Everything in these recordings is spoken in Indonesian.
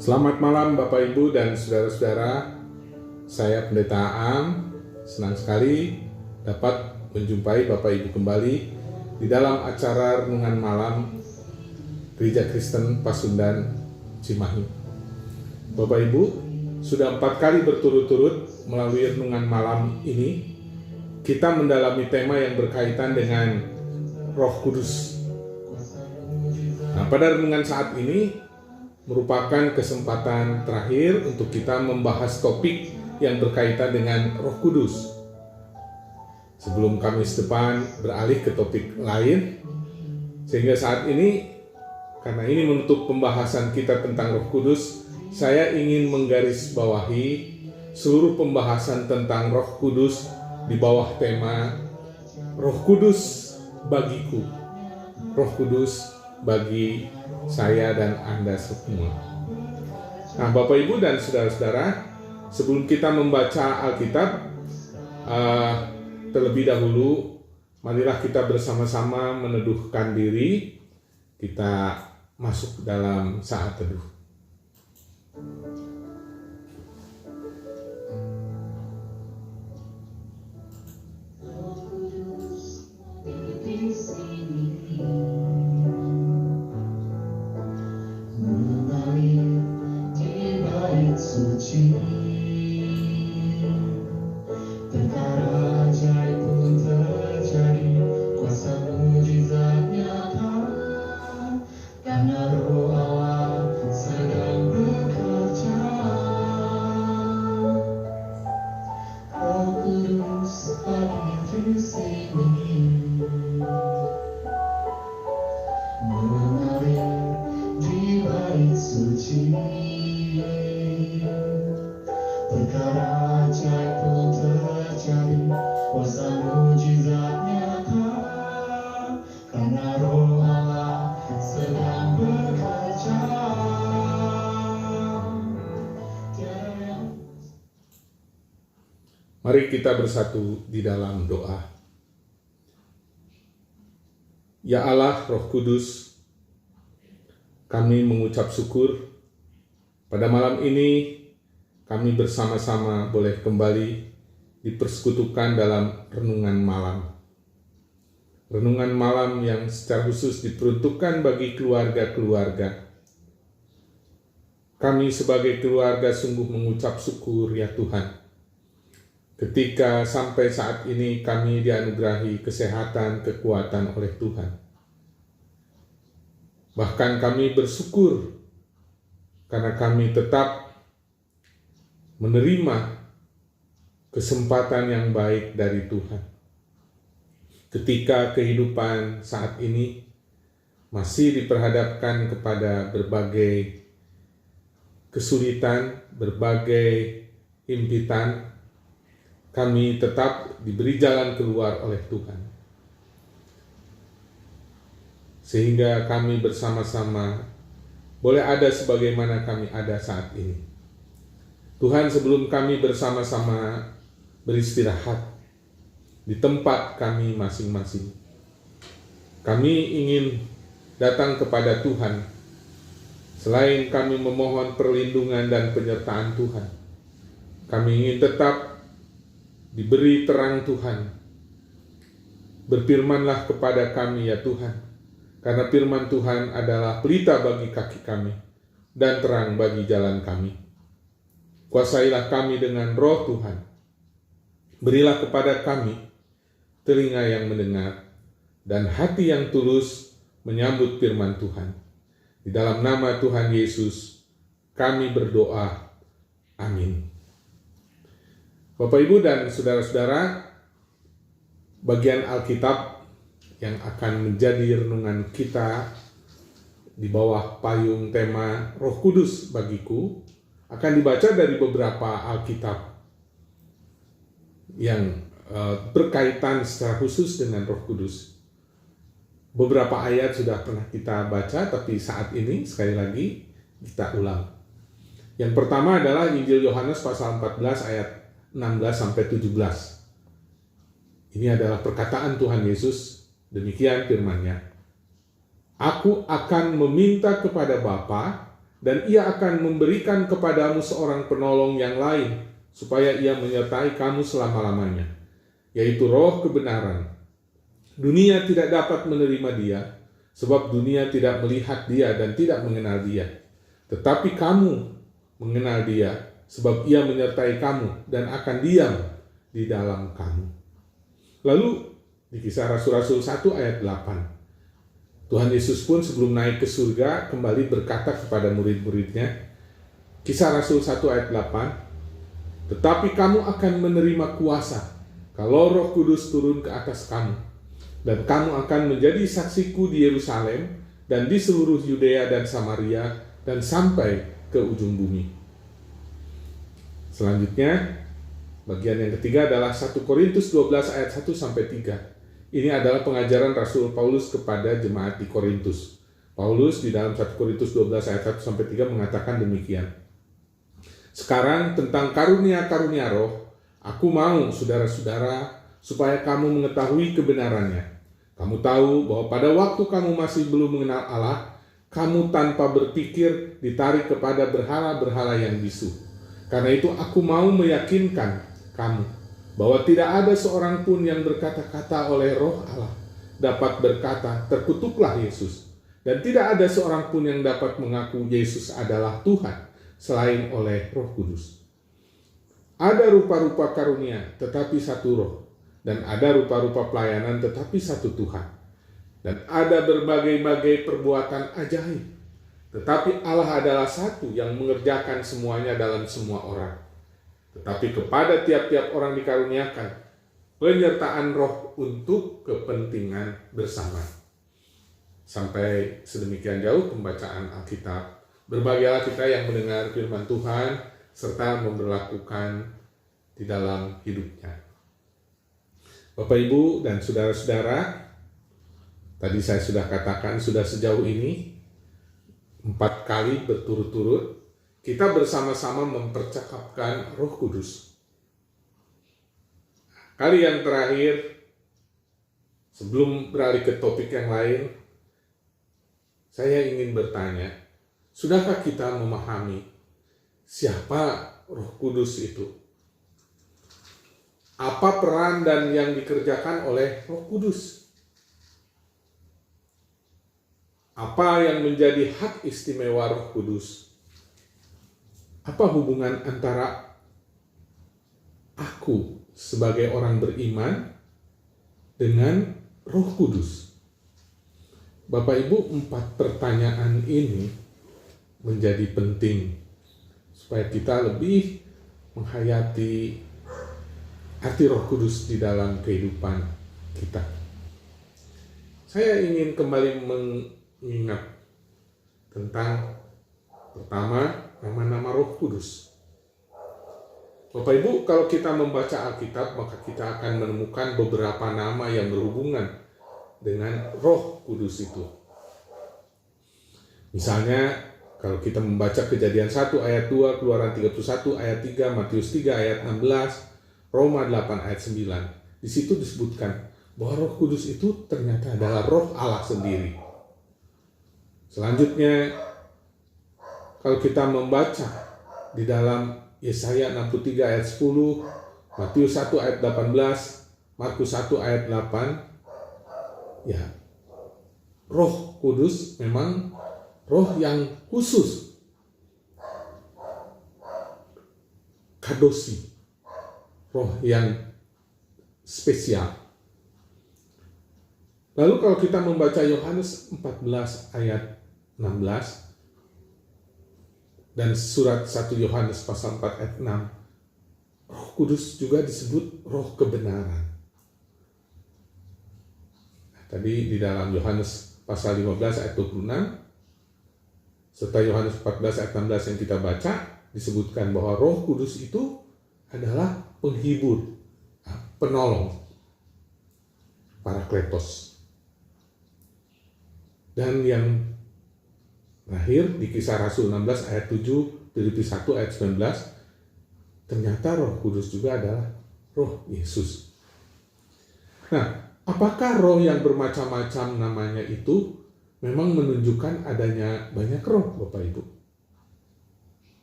Selamat malam Bapak Ibu dan saudara-saudara. Saya Pendeta Aam, senang sekali dapat menjumpai Bapak Ibu kembali di dalam acara renungan malam Gereja Kristen Pasundan Cimahi. Bapak Ibu, sudah 4 kali berturut-turut melalui renungan malam ini kita mendalami tema yang berkaitan dengan Roh Kudus. Nah, pada renungan saat ini merupakan kesempatan terakhir untuk kita membahas topik yang berkaitan dengan Roh Kudus. Sebelum Kamis depan beralih ke topik lain, sehingga saat ini, karena ini menutup pembahasan kita tentang Roh Kudus, saya ingin menggarisbawahi seluruh pembahasan tentang Roh Kudus di bawah tema Roh Kudus bagiku, Roh Kudus bagi saya dan Anda semua. Nah, Bapak Ibu dan saudara-saudara, sebelum kita membaca Alkitab, terlebih dahulu marilah kita bersama-sama meneduhkan diri. Kita masuk dalam saat teduh. Mari kita bersatu di dalam doa. Ya Allah, Roh Kudus, kami mengucap syukur pada malam ini kami bersama-sama boleh kembali dipersekutukan dalam renungan malam. Renungan malam yang secara khusus diperuntukkan bagi keluarga-keluarga. Kami sebagai keluarga sungguh mengucap syukur ya Tuhan. Ketika sampai saat ini kami dianugerahi kesehatan, kekuatan oleh Tuhan. Bahkan kami bersyukur karena kami tetap menerima kesempatan yang baik dari Tuhan. Ketika kehidupan saat ini masih diperhadapkan kepada berbagai kesulitan, berbagai himpitan, kami tetap diberi jalan keluar oleh Tuhan. Sehingga kami bersama-sama boleh ada sebagaimana kami ada saat ini. Tuhan, sebelum kami bersama-sama beristirahat di tempat kami masing-masing, kami ingin datang kepada Tuhan. Selain kami memohon perlindungan dan penyertaan Tuhan, kami ingin tetap diberi terang Tuhan. Berfirmanlah kepada kami ya Tuhan, karena firman Tuhan adalah pelita bagi kaki kami dan terang bagi jalan kami. Kuasailah kami dengan Roh Tuhan. Berilah kepada kami telinga yang mendengar dan hati yang tulus menyambut firman Tuhan. Di dalam nama Tuhan Yesus kami berdoa. Amin. Bapak Ibu dan saudara-saudara, bagian Alkitab yang akan menjadi renungan kita di bawah payung tema Roh Kudus bagiku akan dibaca dari beberapa Alkitab yang berkaitan secara khusus dengan Roh Kudus. Beberapa ayat sudah pernah kita baca, tapi saat ini sekali lagi kita ulang. Yang pertama adalah Injil Yohanes pasal 14 ayat 16-17. Ini adalah perkataan Tuhan Yesus, demikian firman-Nya. Aku akan meminta kepada Bapa dan ia akan memberikan kepadamu seorang penolong yang lain, supaya ia menyertai kamu selama-lamanya, yaitu Roh kebenaran. Dunia tidak dapat menerima dia, sebab dunia tidak melihat dia dan tidak mengenal dia. Tetapi kamu mengenal dia, sebab ia menyertai kamu dan akan diam di dalam kamu. Lalu di Kisah Rasul-Rasul 1 ayat 8, Tuhan Yesus pun sebelum naik ke surga kembali berkata kepada murid-muridnya, Kisah Rasul 1 ayat 8, tetapi kamu akan menerima kuasa kalau Roh Kudus turun ke atas kamu, dan kamu akan menjadi saksiku di Yerusalem dan di seluruh Yudea dan Samaria dan sampai ke ujung bumi. Selanjutnya, bagian yang ketiga adalah 1 Korintus 12 ayat 1 sampai 3. Ini adalah pengajaran Rasul Paulus kepada jemaat di Korintus. Paulus di dalam 1 Korintus 12 ayat 1 sampai 3 mengatakan demikian. Sekarang tentang karunia-karunia roh, aku mau saudara-saudara supaya kamu mengetahui kebenarannya. Kamu tahu bahwa pada waktu kamu masih belum mengenal Allah, kamu tanpa berpikir ditarik kepada berhala-berhala yang bisu. Karena itu aku mau meyakinkan kamu bahwa tidak ada seorang pun yang berkata-kata oleh Roh Allah dapat berkata, terkutuklah Yesus. Dan tidak ada seorang pun yang dapat mengaku Yesus adalah Tuhan selain oleh Roh Kudus. Ada rupa-rupa karunia tetapi satu Roh, dan ada rupa-rupa pelayanan tetapi satu Tuhan. Dan ada berbagai-bagai perbuatan ajaib, tetapi Allah adalah satu yang mengerjakan semuanya dalam semua orang. Tetapi kepada tiap-tiap orang dikaruniakan penyertaan roh untuk kepentingan bersama. Sampai sedemikian jauh pembacaan Alkitab. Berbahagialah kita yang mendengar firman Tuhan serta memberlakukan di dalam hidupnya. Bapak, Ibu, dan saudara-saudara, tadi saya sudah katakan sudah sejauh ini 4 kali berturut-turut kita bersama-sama mempercakapkan Roh Kudus. Kali yang terakhir, sebelum beralih ke topik yang lain, saya ingin bertanya, sudahkah kita memahami siapa Roh Kudus itu? Apa peran dan yang dikerjakan oleh Roh Kudus? Apa yang menjadi hak istimewa Roh Kudus? Apa hubungan antara aku sebagai orang beriman dengan Roh Kudus? Bapak Ibu, 4 pertanyaan ini menjadi penting supaya kita lebih menghayati arti Roh Kudus di dalam kehidupan kita. Saya ingin kembali mengingat tentang pertama, nama-nama Roh Kudus. Bapak Ibu, kalau kita membaca Alkitab, maka kita akan menemukan beberapa nama yang berhubungan dengan Roh Kudus itu. Misalnya, kalau kita membaca Kejadian 1 ayat 2, Keluaran 31 ayat 3, Matius 3 ayat 16, Roma 8 ayat 9. Di situ disebutkan bahwa Roh Kudus itu ternyata adalah Roh Allah sendiri. Selanjutnya, kalau kita membaca di dalam Yesaya 63 ayat 10, Matius 1 ayat 18, Markus 1 ayat 8, ya, Roh Kudus memang roh yang khusus, kadosi, roh yang spesial. Lalu kalau kita membaca Yohanes 14 ayat 16, dan surat 1 Yohanes pasal 4 ayat 6, Roh Kudus juga disebut roh kebenaran. Tadi di dalam Yohanes pasal 15 ayat 26, serta Yohanes 14 ayat 16 yang kita baca, disebutkan bahwa Roh Kudus itu adalah penghibur, penolong, Parakletos. Dan yang terakhir di Kisah Rasul 16 ayat 7, Filipi 1 ayat 19, ternyata Roh Kudus juga adalah Roh Yesus. Nah, apakah roh yang bermacam-macam namanya itu memang menunjukkan adanya banyak roh, Bapak Ibu?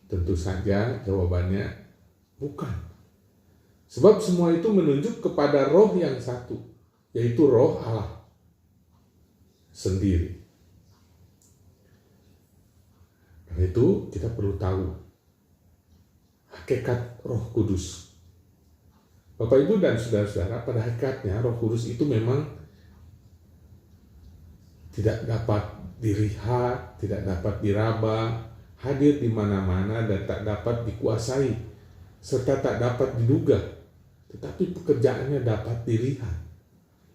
Tentu saja jawabannya bukan. Sebab semua itu menunjuk kepada roh yang satu, yaitu roh Allah sendiri. Karena itu kita perlu tahu hakikat Roh Kudus. Bapak, Ibu, dan saudara-saudara, pada hakikatnya Roh Kudus itu memang tidak dapat dilihat, tidak dapat diraba, hadir di mana-mana dan tak dapat dikuasai, serta tak dapat diduga, tetapi pekerjaannya dapat dilihat.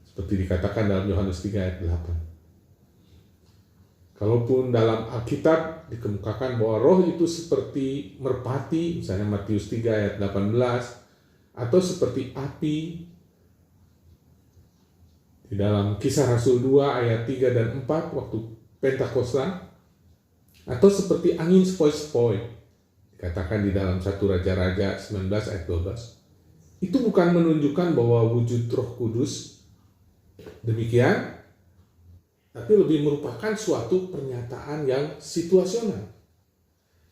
Seperti dikatakan dalam Yohanes 3 ayat 8. Kalaupun dalam Alkitab dikemukakan bahwa roh itu seperti merpati, misalnya Matius 3 ayat 18, atau seperti api di dalam Kisah Rasul 2 ayat 3 dan 4 waktu Pentakosta, atau seperti angin sepoi-sepoi dikatakan di dalam 1 Raja-Raja 19 ayat 12, itu bukan menunjukkan bahwa wujud Roh Kudus demikian, tapi lebih merupakan suatu pernyataan yang situasional,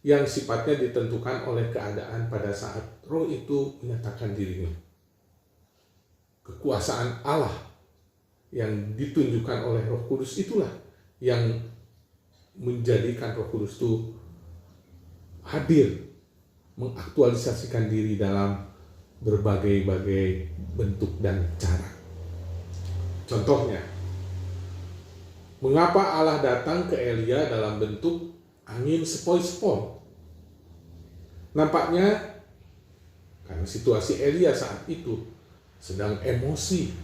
yang sifatnya ditentukan oleh keadaan pada saat roh itu menyatakan dirinya. Kekuasaan Allah yang ditunjukkan oleh Roh Kudus itulah yang menjadikan Roh Kudus itu hadir, mengaktualisasikan diri dalam berbagai-bagai bentuk dan cara. Contohnya, mengapa Allah datang ke Elia dalam bentuk angin sepoi-sepoi? Nampaknya karena situasi Elia saat itu sedang emosi,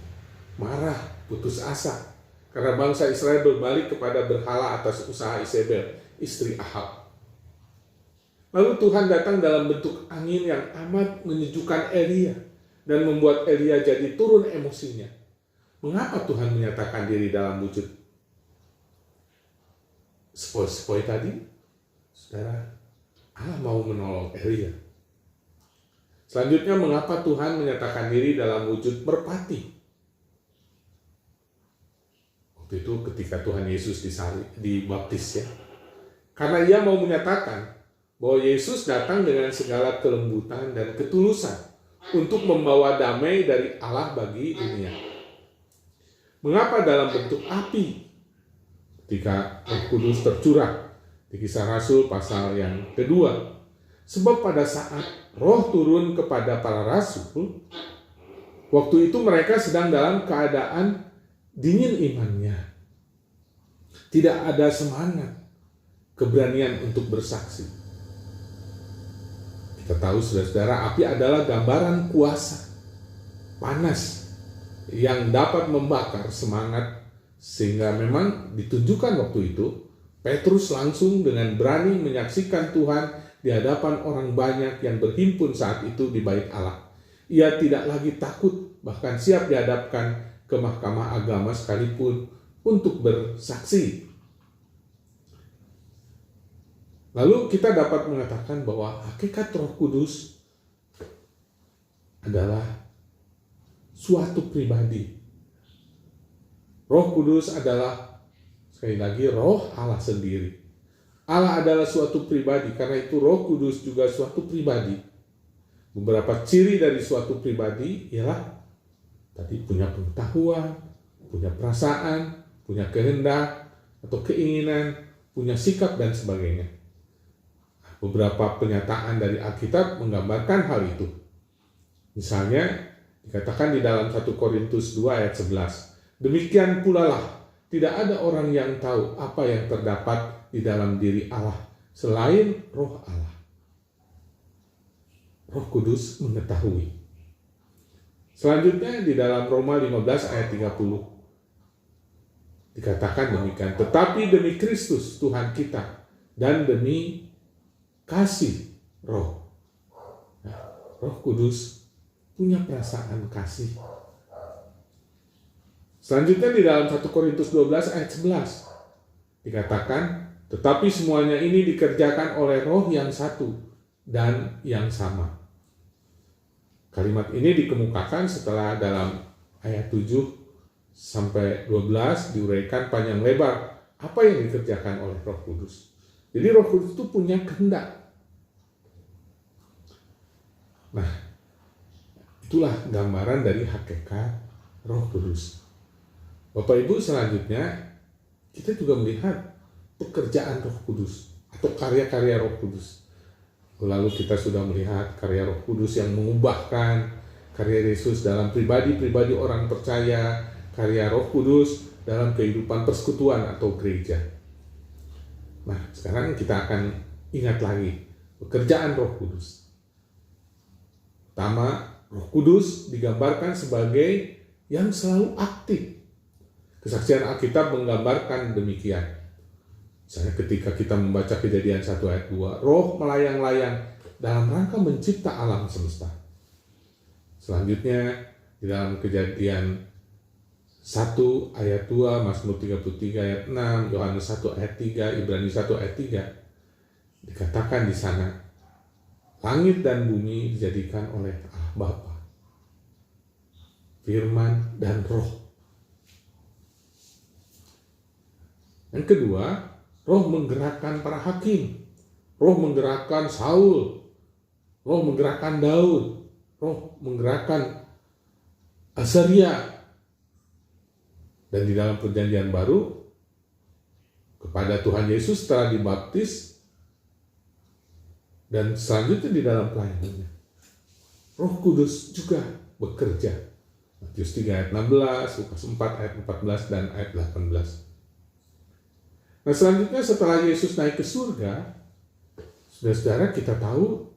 marah, putus asa, karena bangsa Israel berbalik kepada berhala atas usaha Isabel, istri Ahab. Lalu Tuhan datang dalam bentuk angin yang amat menyejukkan Elia dan membuat Elia jadi turun emosinya. Mengapa Tuhan menyatakan diri dalam wujud sepoi-sepoi tadi? Saudara, Allah mau menolong Elia. Selanjutnya, mengapa Tuhan menyatakan diri dalam wujud merpati? Waktu itu ketika Tuhan Yesus dibaptis ya. Karena ia mau menyatakan bahwa Yesus datang dengan segala kelembutan dan ketulusan untuk membawa damai dari Allah bagi dunia. Mengapa dalam bentuk api? Ketika Roh Kudus tercurah di Kisah Rasul pasal yang kedua. Sebab pada saat Roh turun kepada para rasul, waktu itu mereka sedang dalam keadaan dingin imannya. Tidak ada semangat, keberanian untuk bersaksi. Kita tahu saudara-saudara, api adalah gambaran kuasa, panas, yang dapat membakar semangat. Sehingga memang ditunjukkan waktu itu, Petrus langsung dengan berani menyaksikan Tuhan di hadapan orang banyak yang berhimpun saat itu di bait Allah. Ia tidak lagi takut, bahkan siap dihadapkan ke mahkamah agama sekalipun untuk bersaksi. Lalu kita dapat mengatakan bahwa hakikat Roh Kudus adalah suatu pribadi. Roh Kudus adalah, sekali lagi, roh Allah sendiri. Allah adalah suatu pribadi, karena itu Roh Kudus juga suatu pribadi. Beberapa ciri dari suatu pribadi ialah tadi punya pengetahuan, punya perasaan, punya kehendak atau keinginan, punya sikap dan sebagainya. Beberapa pernyataan dari Alkitab menggambarkan hal itu. Misalnya dikatakan di dalam 1 Korintus 2 ayat 11. Demikian pula lah, tidak ada orang yang tahu apa yang terdapat di dalam diri Allah selain roh Allah. Roh Kudus mengetahui. Selanjutnya di dalam Roma 15 ayat 30 dikatakan demikian. Tetapi demi Kristus Tuhan kita dan demi kasih roh. Nah, Roh Kudus punya perasaan kasih. Selanjutnya di dalam 1 Korintus 12 ayat 11 dikatakan, tetapi semuanya ini dikerjakan oleh roh yang satu dan yang sama. Kalimat ini dikemukakan setelah dalam ayat 7 sampai 12 diuraikan panjang lebar apa yang dikerjakan oleh Roh Kudus. Jadi Roh Kudus itu punya kehendak. Nah, itulah gambaran dari hakikat Roh Kudus. Bapak Ibu, selanjutnya kita juga melihat pekerjaan Roh Kudus atau karya-karya Roh Kudus. Lalu kita sudah melihat karya Roh Kudus yang mengubahkan, karya Yesus dalam pribadi-pribadi orang percaya, karya Roh Kudus dalam kehidupan persekutuan atau gereja. Nah, sekarang kita akan ingat lagi pekerjaan Roh Kudus. Pertama, Roh Kudus digambarkan sebagai yang selalu aktif. Kesaksian Alkitab menggambarkan demikian. Misalnya ketika kita membaca Kejadian 1 ayat 2, roh melayang-layang dalam rangka mencipta alam semesta. Selanjutnya di dalam Kejadian 1 ayat 2, Mazmur 33 ayat 6, Yohanes 1 ayat 3, Ibrani 1 ayat 3, dikatakan di sana, langit dan bumi dijadikan oleh Allah Bapa, Firman dan Roh. Yang kedua, Roh menggerakkan para hakim, Roh menggerakkan Saul, Roh menggerakkan Daud, Roh menggerakkan Azaria. Dan di dalam Perjanjian Baru, kepada Tuhan Yesus setelah dibaptis, dan selanjutnya di dalam pelayanannya, Roh Kudus juga bekerja. Matius 3 ayat 16, Lukas 4 ayat 14 dan ayat 18. Nah, selanjutnya setelah Yesus naik ke surga, saudara-saudara, kita tahu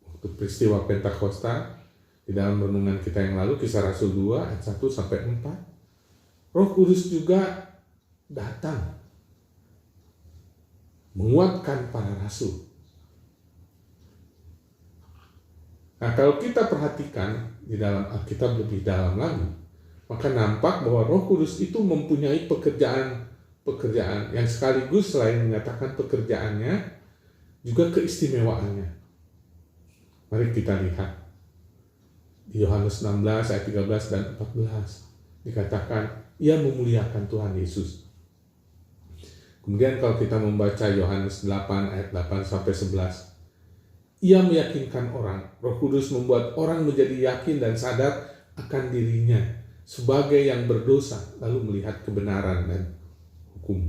waktu peristiwa Pentakosta di dalam renungan kita yang lalu, Kisah Rasul 2 ayat 1 sampai 4, Roh Kudus juga datang menguatkan para rasul. Nah, kalau kita perhatikan di dalam Alkitab lebih dalam lagi, maka nampak bahwa Roh Kudus itu mempunyai pekerjaan yang sekaligus selain menyatakan pekerjaannya, juga keistimewaannya. Mari kita lihat di Yohanes 16 ayat 13 dan 14, dikatakan ia memuliakan Tuhan Yesus. Kemudian kalau kita membaca Yohanes 8 ayat 8 sampai 11, ia meyakinkan orang. Roh Kudus membuat orang menjadi yakin dan sadar akan dirinya sebagai yang berdosa, lalu melihat kebenaran dan hukum.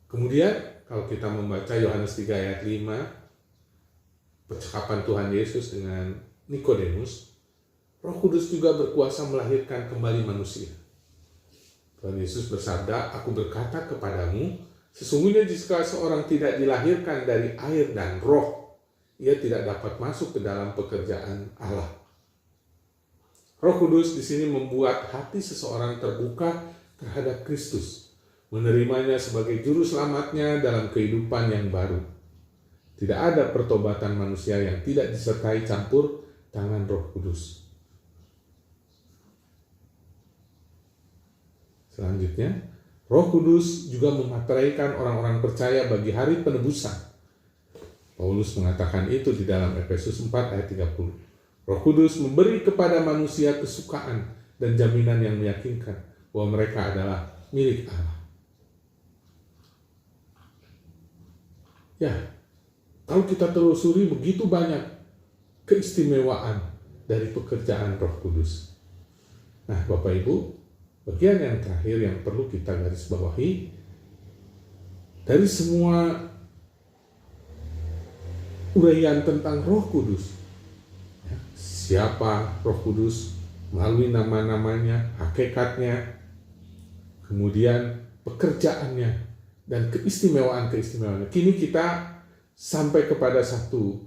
Kemudian kalau kita membaca Yohanes 3 ayat 5, percakapan Tuhan Yesus dengan Nikodemus, Roh Kudus juga berkuasa melahirkan kembali manusia. Tuhan Yesus bersabda, aku berkata kepadamu, sesungguhnya jika seorang tidak dilahirkan dari air dan roh, ia tidak dapat masuk ke dalam pekerjaan Allah. Roh Kudus di sini membuat hati seseorang terbuka terhadap Kristus, menerimanya sebagai juru selamatnya dalam kehidupan yang baru. Tidak ada pertobatan manusia yang tidak disertai campur tangan Roh Kudus. Selanjutnya, Roh Kudus juga memateraikan orang-orang percaya bagi hari penebusan. Paulus mengatakan itu di dalam Efesus 4 ayat 30. Roh Kudus memberi kepada manusia kesukaan dan jaminan yang meyakinkan bahwa mereka adalah milik Allah. Ya, kalau kita telusuri begitu banyak keistimewaan dari pekerjaan Roh Kudus. Nah, Bapak Ibu, bagian yang terakhir yang perlu kita garis bawahi, dari semua uraian tentang Roh Kudus, siapa Roh Kudus melalui nama-namanya, hakikatnya, kemudian pekerjaannya, dan keistimewaan-keistimewaannya. Kini kita sampai kepada satu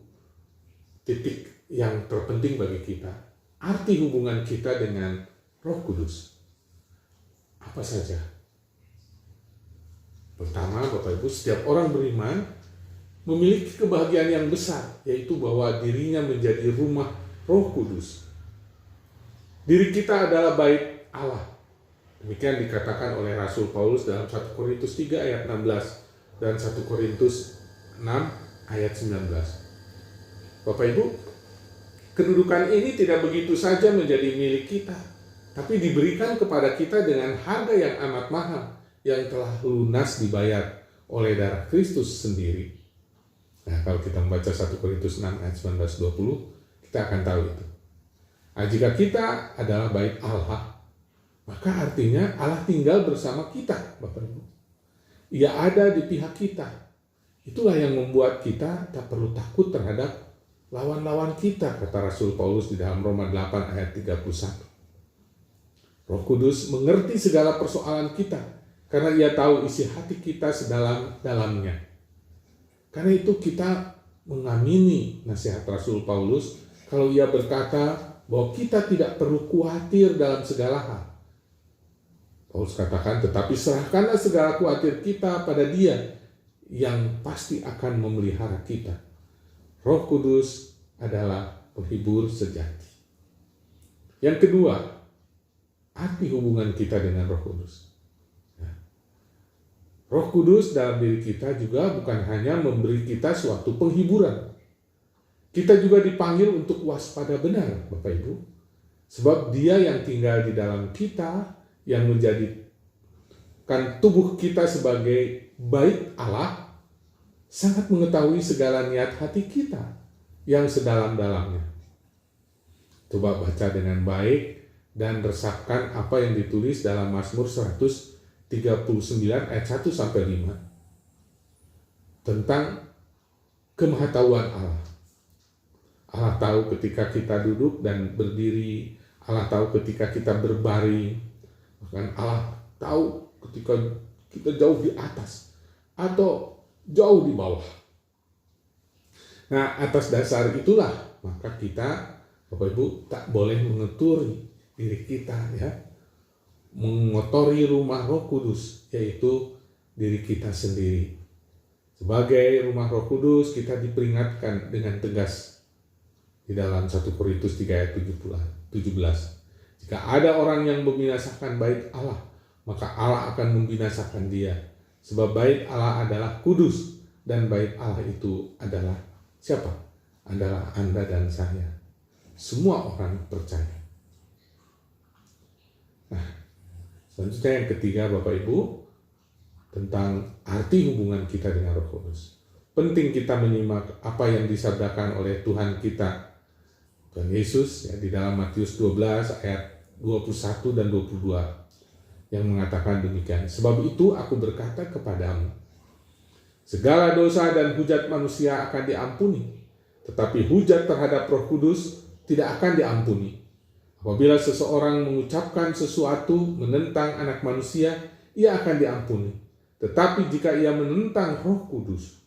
titik yang terpenting bagi kita. Arti hubungan kita dengan Roh Kudus. Apa saja? Pertama, Bapak Ibu, setiap orang beriman memiliki kebahagiaan yang besar, yaitu bahwa dirinya menjadi rumah Roh Kudus. Diri kita adalah bait Allah. Demikian dikatakan oleh Rasul Paulus dalam 1 Korintus 3 ayat 16 dan 1 Korintus 6 ayat 19. Bapak Ibu, kedudukan ini tidak begitu saja menjadi milik kita, tapi diberikan kepada kita dengan harga yang amat mahal yang telah lunas dibayar oleh darah Kristus sendiri. Nah, kalau kita membaca 1 Korintus 6 ayat 19-20, kita akan tahu itu. Nah, jika kita adalah bait Allah, maka artinya Allah tinggal bersama kita, Bapak Ibu. Ia ada di pihak kita. Itulah yang membuat kita tak perlu takut terhadap lawan-lawan kita, kata Rasul Paulus di dalam Roma 8 ayat 31. Roh Kudus mengerti segala persoalan kita, karena ia tahu isi hati kita sedalam-dalamnya. Karena itu kita mengamini nasihat Rasul Paulus kalau ia berkata bahwa kita tidak perlu khawatir dalam segala hal. Paulus katakan, tetapi serahkanlah segala khawatir kita pada Dia yang pasti akan memelihara kita. Roh Kudus adalah penghibur sejati. Yang kedua, arti hubungan kita dengan Roh Kudus. Roh Kudus dalam diri kita juga bukan hanya memberi kita suatu penghiburan. Kita juga dipanggil untuk waspada benar, Bapak Ibu. Sebab Dia yang tinggal di dalam kita, yang menjadikan tubuh kita sebagai bait Allah, sangat mengetahui segala niat hati kita yang sedalam-dalamnya. Coba baca dengan baik dan resapkan apa yang ditulis dalam Mazmur 139 ayat 1-5 tentang kemahatauan Allah. Allah tahu ketika kita duduk dan berdiri, Allah tahu ketika kita berbaring, bahkan Allah tahu ketika kita jauh di atas atau jauh di bawah. Nah, atas dasar itulah maka kita, Bapak Ibu, tak boleh mengeturi diri kita, ya, mengotori rumah Roh Kudus, yaitu diri kita sendiri. Sebagai rumah Roh Kudus, kita diperingatkan dengan tegas di dalam 1 Korintus 3 ayat 17. Jika ada orang yang membinasakan bait Allah, maka Allah akan membinasakan dia. Sebab bait Allah adalah kudus, dan bait Allah itu adalah siapa? Adalah Anda dan saya. Semua orang percaya. Nah, selanjutnya yang ketiga, Bapak Ibu, tentang arti hubungan kita dengan Roh Kudus. Penting kita menyimak apa yang disabdakan oleh Tuhan kita, Tuhan Yesus, ya, di dalam Matius 12 ayat 21 dan 22 yang mengatakan demikian. Sebab itu aku berkata kepadamu, segala dosa dan hujat manusia akan diampuni, tetapi hujat terhadap Roh Kudus tidak akan diampuni. Apabila seseorang mengucapkan sesuatu menentang anak manusia, ia akan diampuni. Tetapi jika ia menentang Roh Kudus,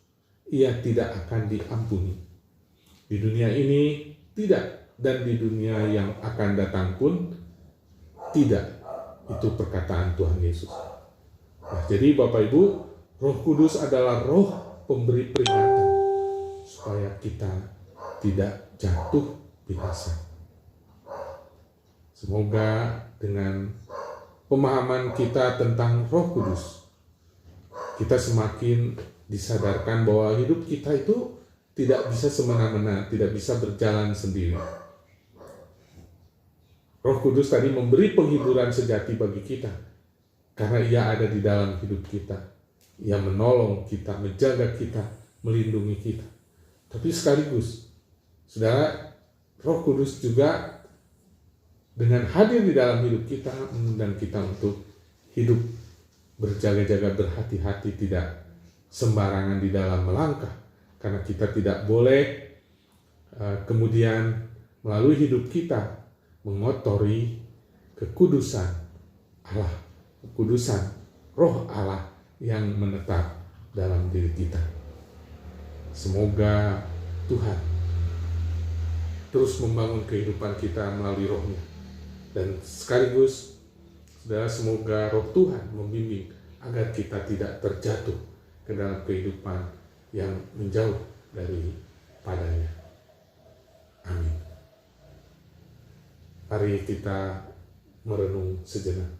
ia tidak akan diampuni. Di dunia ini tidak, dan di dunia yang akan datang pun tidak. Itu perkataan Tuhan Yesus. Nah, jadi Bapak Ibu, Roh Kudus adalah roh pemberi peringatan supaya kita tidak jatuh binasa. Semoga dengan pemahaman kita tentang Roh Kudus, kita semakin disadarkan bahwa hidup kita itu tidak bisa semena-mena, tidak bisa berjalan sendiri. Roh Kudus tadi memberi penghiburan sejati bagi kita, karena ia ada di dalam hidup kita. Ia menolong kita, menjaga kita, melindungi kita. Tapi sekaligus, saudara, Roh Kudus juga dengan hadir di dalam hidup kita, mengundang kita untuk hidup berjaga-jaga, berhati-hati, tidak sembarangan di dalam melangkah. Karena kita tidak boleh kemudian melalui hidup kita mengotori kekudusan Allah, kekudusan Roh Allah yang menetap dalam diri kita. Semoga Tuhan terus membangun kehidupan kita melalui Roh-Nya. Dan sekaligus, saudara, semoga Roh Tuhan membimbing agar kita tidak terjatuh ke dalam kehidupan yang menjauh dari padanya. Amin. Mari kita merenung sejenak.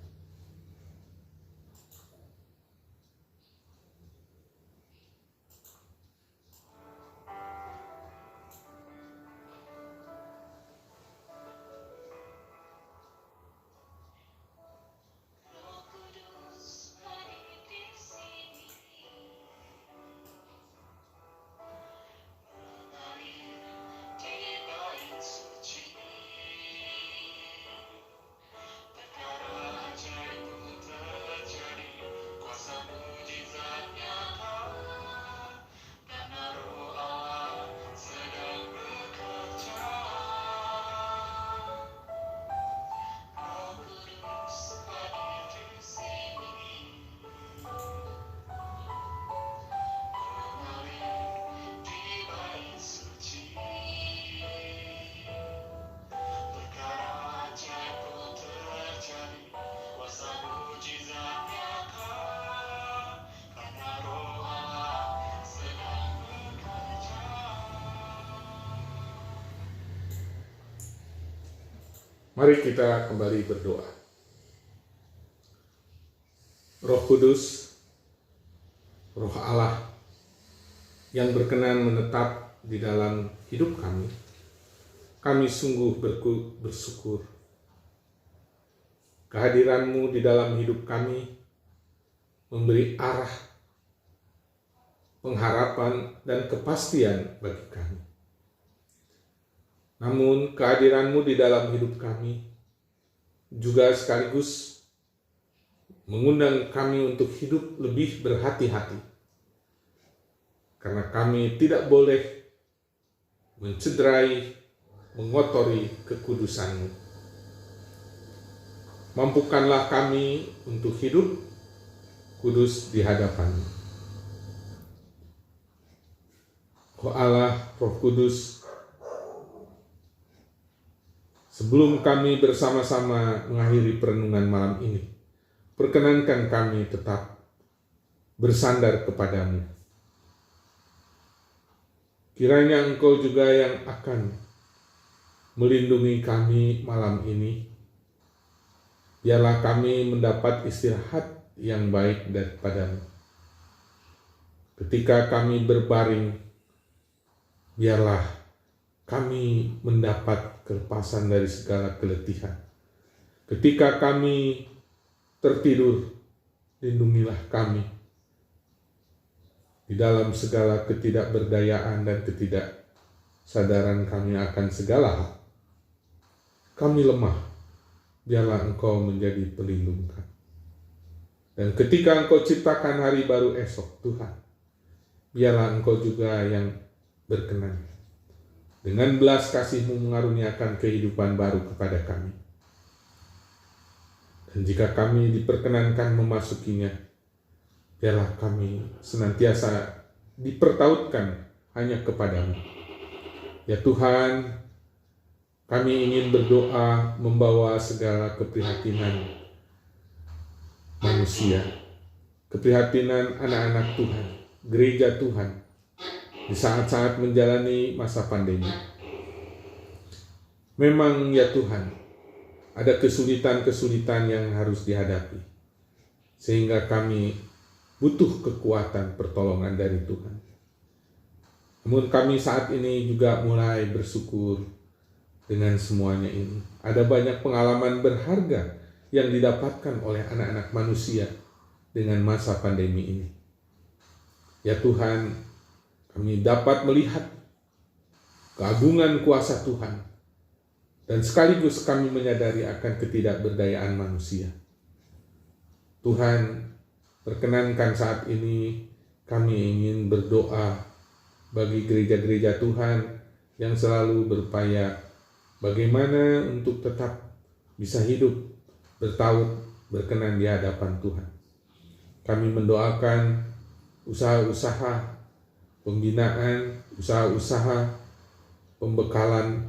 Mari kita kembali berdoa. Roh Kudus, Roh Allah yang berkenan menetap di dalam hidup kami sungguh bersyukur. Kehadiran-Mu di dalam hidup kami memberi arah, pengharapan, dan kepastian bagi kami. Namun kehadiran-Mu di dalam hidup kami juga sekaligus mengundang kami untuk hidup lebih berhati-hati. Karena kami tidak boleh mencederai, mengotori kekudusan-Mu. Mampukanlah kami untuk hidup kudus di hadapan-Mu. Oh Allah, Roh Kudus, sebelum kami bersama-sama mengakhiri perenungan malam ini, perkenankan kami tetap bersandar kepadamu. Kiranya Engkau juga yang akan melindungi kami malam ini. Biarlah kami mendapat istirahat yang baik daripadamu. Ketika kami berbaring, biarlah kami mendapat kelepasan dari segala keletihan. Ketika kami tertidur, lindungilah kami di dalam segala ketidakberdayaan dan ketidaksadaran kami akan segala hal. Kami lemah, biarlah Engkau menjadi pelindung kami. Dan ketika Engkau ciptakan hari baru esok, Tuhan, biarlah Engkau juga yang berkenan dengan belas kasih-Mu mengaruniakan kehidupan baru kepada kami. Dan jika kami diperkenankan memasukinya, biarlah kami senantiasa dipertautkan hanya kepadamu. Ya Tuhan, kami ingin berdoa membawa segala keprihatinan manusia, keprihatinan anak-anak Tuhan, gereja Tuhan, di saat-saat menjalani masa pandemi. Memang ya Tuhan, ada kesulitan-kesulitan yang harus dihadapi, sehingga kami butuh kekuatan pertolongan dari Tuhan. Namun kami saat ini juga mulai bersyukur dengan semuanya ini. Ada banyak pengalaman berharga yang didapatkan oleh anak-anak manusia dengan masa pandemi ini. Ya Tuhan, kami dapat melihat keagungan kuasa Tuhan, dan sekaligus kami menyadari akan ketidakberdayaan manusia. Tuhan, perkenankan saat ini kami ingin berdoa bagi gereja-gereja Tuhan yang selalu berupaya bagaimana untuk tetap bisa hidup, bertaut, berkenan di hadapan Tuhan. Kami mendoakan usaha-usaha pembinaan, usaha-usaha pembekalan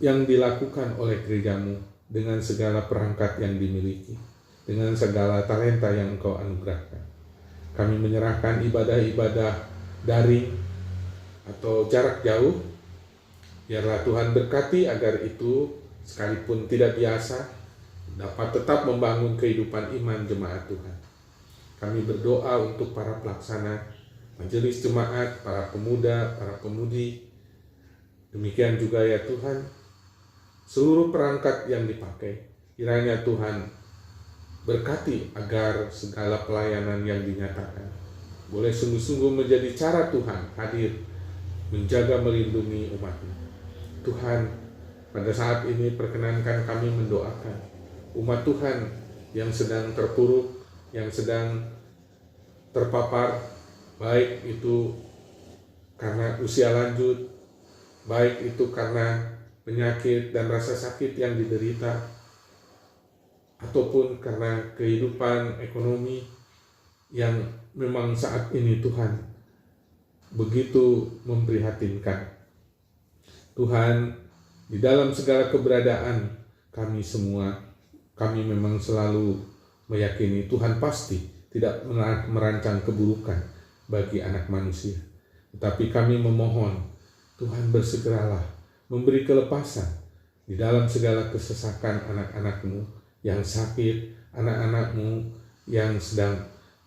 yang dilakukan oleh gerejamu dengan segala perangkat yang dimiliki, dengan segala talenta yang Engkau anugerahkan. Kami menyerahkan ibadah-ibadah daring atau jarak jauh. Biarlah Tuhan berkati agar itu sekalipun tidak biasa dapat tetap membangun kehidupan iman jemaat Tuhan. Kami berdoa untuk para pelaksana majelis jemaat, para pemuda, para pemudi. Demikian juga ya Tuhan, seluruh perangkat yang dipakai. Kiranya Tuhan berkati agar segala pelayanan yang dinyatakan boleh sungguh-sungguh menjadi cara Tuhan hadir, menjaga, melindungi umat-Nya. Tuhan, pada saat ini perkenankan kami mendoakan umat Tuhan yang sedang terpuruk, yang sedang terpapar, baik itu karena usia lanjut, baik itu karena penyakit dan rasa sakit yang diderita, ataupun karena kehidupan ekonomi yang memang saat ini Tuhan begitu memprihatinkan. Tuhan, di dalam segala keberadaan kami semua, kami memang selalu meyakini Tuhan pasti tidak merancang keburukan bagi anak manusia. Tetapi kami memohon, Tuhan bersegeralah memberi kelepasan di dalam segala kesesakan anak-anakmu yang sakit, anak-anakmu yang sedang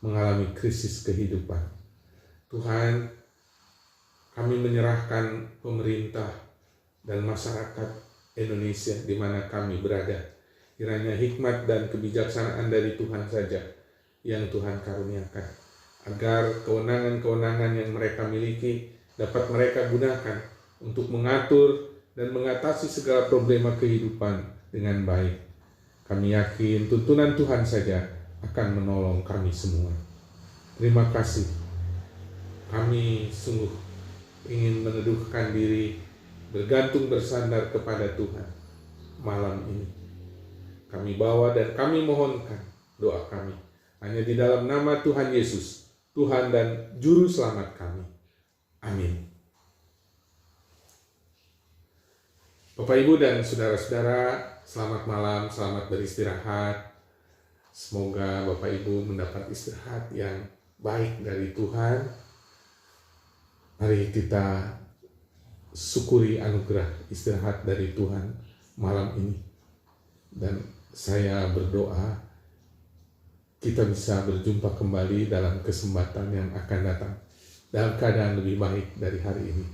mengalami krisis kehidupan. Tuhan, kami menyerahkan pemerintah dan masyarakat Indonesia di mana kami berada. Kiranya hikmat dan kebijaksanaan dari Tuhan saja yang Tuhan karuniakan, agar kewenangan-kewenangan yang mereka miliki dapat mereka gunakan untuk mengatur dan mengatasi segala problema kehidupan dengan baik. Kami yakin tuntunan Tuhan saja akan menolong kami semua. Terima kasih. Kami sungguh ingin meneduhkan diri, bergantung bersandar kepada Tuhan malam ini. Kami bawa dan kami mohonkan doa kami hanya di dalam nama Tuhan Yesus, Tuhan dan Juru Selamat kami. Amin. Bapak, Ibu, dan saudara-saudara, selamat malam, selamat beristirahat. Semoga Bapak Ibu mendapat istirahat yang baik dari Tuhan. Mari kita syukuri anugerah istirahat dari Tuhan malam ini. Dan saya berdoa kita bisa berjumpa kembali dalam kesempatan yang akan datang dalam keadaan lebih baik dari hari ini.